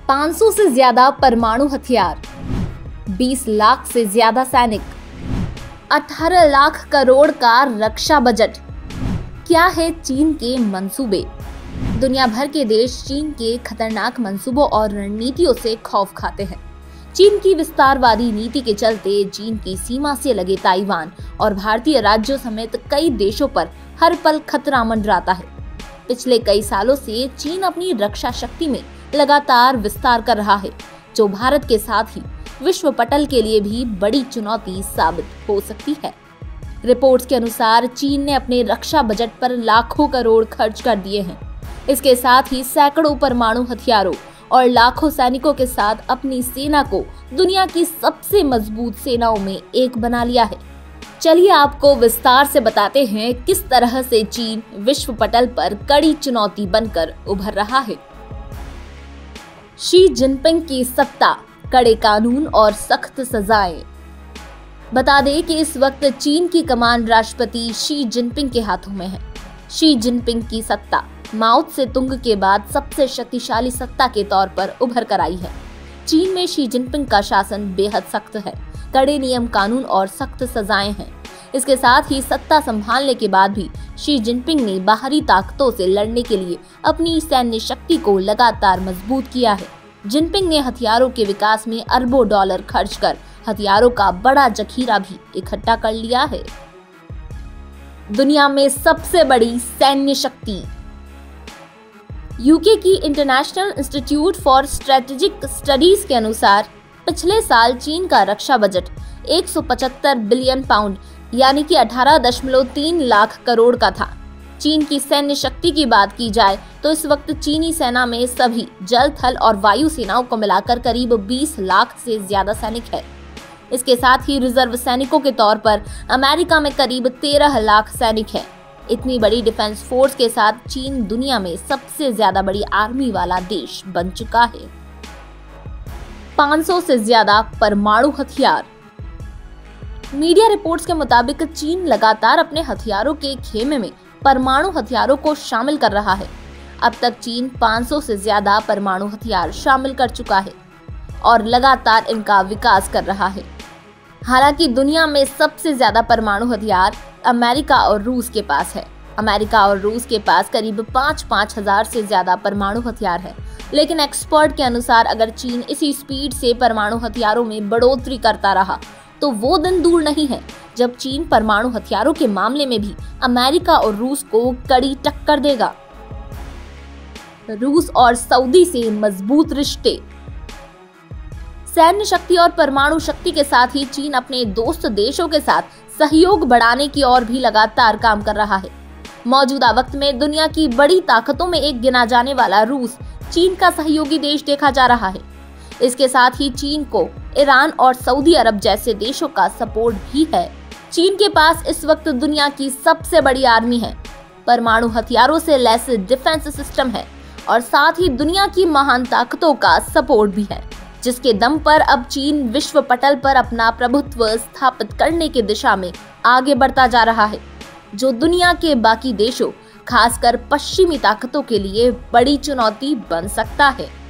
500 से ज्यादा परमाणु हथियार, 20 लाख से ज्यादा सैनिक, 18 लाख करोड़ का रक्षा बजट। क्या है चीन के मंसूबे? दुनिया भर के देश चीन के खतरनाक मंसूबों और रणनीतियों से खौफ खाते हैं। चीन की विस्तारवादी नीति के चलते चीन की सीमा से लगे ताइवान और भारतीय राज्यों समेत कई देशों पर हर पल खतरा मंडराता है। पिछले कई सालों से चीन अपनी रक्षा शक्ति में लगातार विस्तार कर रहा है, जो भारत के साथ ही विश्व पटल के लिए भी बड़ी चुनौती साबित हो सकती है। रिपोर्ट्स के अनुसार चीन ने अपने रक्षा बजट पर लाखों करोड़ खर्च कर दिए हैं। इसके साथ ही सैकड़ों परमाणु हथियारों और लाखों सैनिकों के साथ अपनी सेना को दुनिया की सबसे मजबूत सेनाओं में एक बना लिया है। चलिए आपको विस्तार से बताते हैं किस तरह से चीन विश्व पटल पर कड़ी चुनौती बनकर उभर रहा है। शी जिनपिंग की सत्ता, कड़े कानून और सख्त सजाएं। बता दें कि इस वक्त चीन की कमान राष्ट्रपति शी जिनपिंग के हाथों में है। शी जिनपिंग की सत्ता माओ त्से-तुंग के बाद सबसे शक्तिशाली सत्ता के तौर पर उभर कर आई है। चीन में शी जिनपिंग का शासन बेहद सख्त है, कड़े नियम कानून और सख्त सजाएं हैं। इसके साथ ही सत्ता संभालने के बाद भी शी जिनपिंग ने बाहरी ताकतों से लड़ने के लिए अपनी सैन्य शक्ति को लगातार मजबूत किया है। जिनपिंग ने हथियारों के विकास में अरबों डॉलर खर्च कर हथियारों का बड़ा जखीरा भी इकट्ठा कर लिया है। दुनिया में सबसे बड़ी सैन्य शक्ति। यूके की international institute for strategic studies के अनुसार पिछले साल चीन का रक्षा बजट 175 बिलियन पाउंड यानी कि 18.3 लाख करोड़ का था। चीन की सैन्य शक्ति की बात की जाए तो इस वक्त चीनी सेना में सभी जल, थल और वायु सेनाओं को मिलाकर करीब 20 लाख से ज्यादा सैनिक है। इसके साथ ही रिजर्व सैनिकों के तौर पर अमेरिका में करीब 13 लाख सैनिक है। इतनी बड़ी डिफेंस फोर्स के साथ चीन दुनिया में सबसे ज्यादा बड़ी आर्मी वाला देश बन चुका है। 500 से ज्यादा परमाणु हथियार। मीडिया रिपोर्ट्स के मुताबिक चीन लगातार अपने हथियारों के खेमे में परमाणु हथियारों को शामिल कर रहा है। अब तक चीन 500 से ज्यादा परमाणु हथियार शामिल कर चुका है और लगातार इनका विकास कर रहा है। हालांकि दुनिया में सबसे ज्यादा परमाणु हथियार अमेरिका और रूस के पास है। अमेरिका और रूस के पास करीब 5-5 हजार से ज्यादा परमाणु हथियार है। लेकिन एक्सपर्ट के अनुसार अगर चीन इसी स्पीड से परमाणु हथियारों में बढ़ोतरी करता रहा तो वो दिन दूर नहीं है जब चीन परमाणु हथियारों के मामले में भी अमेरिका और रूस को कड़ी टक्कर देगा। रूस और सऊदी से मजबूत रिश्ते। सैन्य शक्ति और परमाणु शक्ति के साथ ही चीन अपने दोस्त देशों के साथ सहयोग बढ़ाने की ओर भी लगातार काम कर रहा है। मौजूदा वक्त में दुनिया की बड़ी ताकतों में एक गिना जाने वाला रूस चीन का सहयोगी देश देखा जा रहा है। इसके साथ ही चीन को ईरान और सऊदी अरब जैसे देशों का सपोर्ट भी है। चीन के पास इस वक्त दुनिया की सबसे बड़ी आर्मी है, परमाणु हथियारों से लैस डिफेंस सिस्टम है और साथ ही दुनिया की महान ताकतों का सपोर्ट भी है, जिसके दम पर अब चीन विश्व पटल पर अपना प्रभुत्व स्थापित करने की दिशा में आगे बढ़ता जा रहा है, जो दुनिया के बाकी देशों खासकर पश्चिमी ताकतों के लिए बड़ी चुनौती बन सकता है।